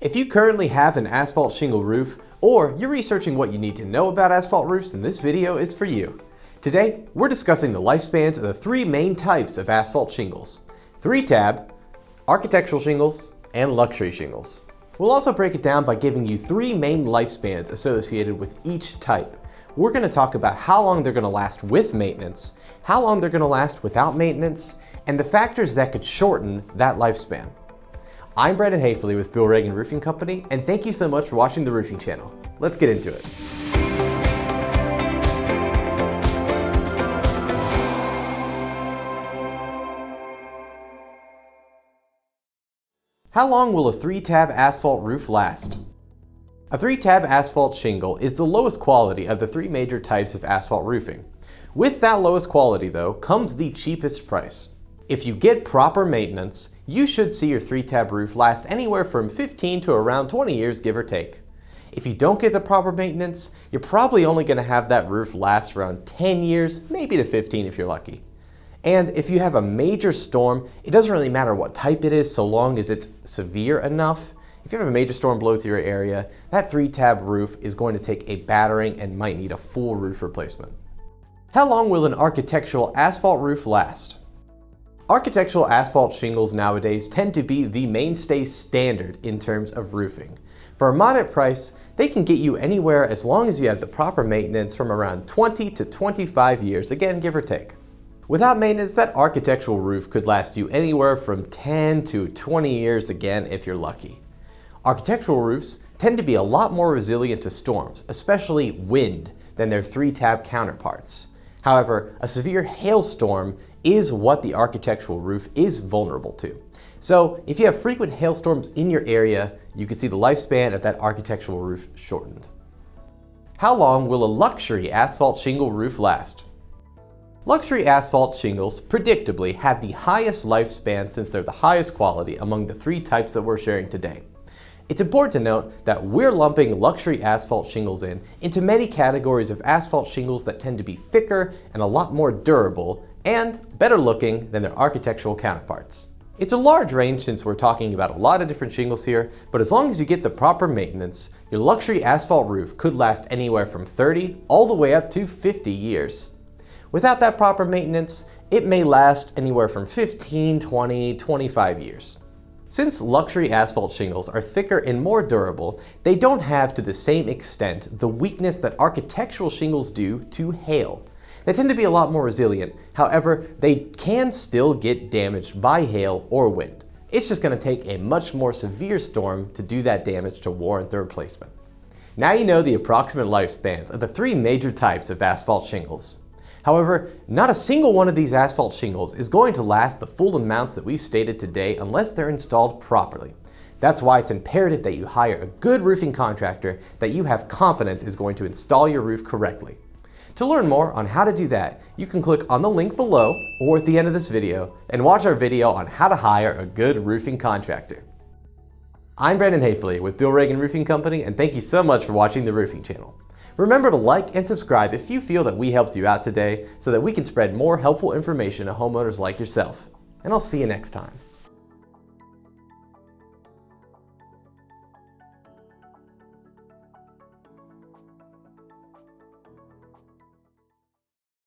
If you currently have an asphalt shingle roof, or you're researching what you need to know about asphalt roofs, then this video is for you. Today, we're discussing the lifespans of the three main types of asphalt shingles: 3-tab, architectural shingles, and luxury shingles. We'll also break it down by giving you three main lifespans associated with each type. We're going to talk about how long they're going to last with maintenance, how long they're going to last without maintenance, and the factors that could shorten that lifespan. I'm Brandon Hafeli with Bill Reagan Roofing Company, and thank you so much for watching the Roofing Channel. Let's get into it. How long will a 3-tab asphalt roof last? A 3-tab asphalt shingle is the lowest quality of the three major types of asphalt roofing. With that lowest quality, though, comes the cheapest price. If you get proper maintenance, you should see your 3-tab roof last anywhere from 15 to around 20 years, give or take. If you don't get the proper maintenance, you're probably only going to have that roof last around 10 years, maybe to 15 if you're lucky. And if you have a major storm, it doesn't really matter what type it is so long as it's severe enough. If you have a major storm blow through your area, that 3-tab roof is going to take a battering and might need a full roof replacement. How long will an architectural asphalt roof last? Architectural asphalt shingles nowadays tend to be the mainstay standard in terms of roofing. For a moderate price, they can get you anywhere as long as you have the proper maintenance from around 20 to 25 years, again, give or take. Without maintenance, that architectural roof could last you anywhere from 10 to 20 years, again, if you're lucky. Architectural roofs tend to be a lot more resilient to storms, especially wind, than their 3-tab counterparts. However, a severe hailstorm is what the architectural roof is vulnerable to. So if you have frequent hailstorms in your area, you can see the lifespan of that architectural roof shortened. How long will a luxury asphalt shingle roof last? Luxury asphalt shingles predictably have the highest lifespan since they're the highest quality among the three types that we're sharing today. It's important to note that we're lumping luxury asphalt shingles into many categories of asphalt shingles that tend to be thicker and a lot more durable and better looking than their architectural counterparts. It's a large range since we're talking about a lot of different shingles here, but as long as you get the proper maintenance, your luxury asphalt roof could last anywhere from 30 all the way up to 50 years. Without that proper maintenance, it may last anywhere from 15, 20, 25 years. Since luxury asphalt shingles are thicker and more durable, they don't have to the same extent the weakness that architectural shingles do to hail. They tend to be a lot more resilient, however, they can still get damaged by hail or wind. It's just going to take a much more severe storm to do that damage to warrant the replacement. Now you know the approximate lifespans of the three major types of asphalt shingles. However, not a single one of these asphalt shingles is going to last the full amounts that we've stated today unless they're installed properly. That's why it's imperative that you hire a good roofing contractor that you have confidence is going to install your roof correctly. To learn more on how to do that, you can click on the link below or at the end of this video and watch our video on how to hire a good roofing contractor. I'm Brandon Hafeli with Bill Reagan Roofing Company, and thank you so much for watching the Roofing Channel. Remember to like and subscribe if you feel that we helped you out today so that we can spread more helpful information to homeowners like yourself. And I'll see you next time.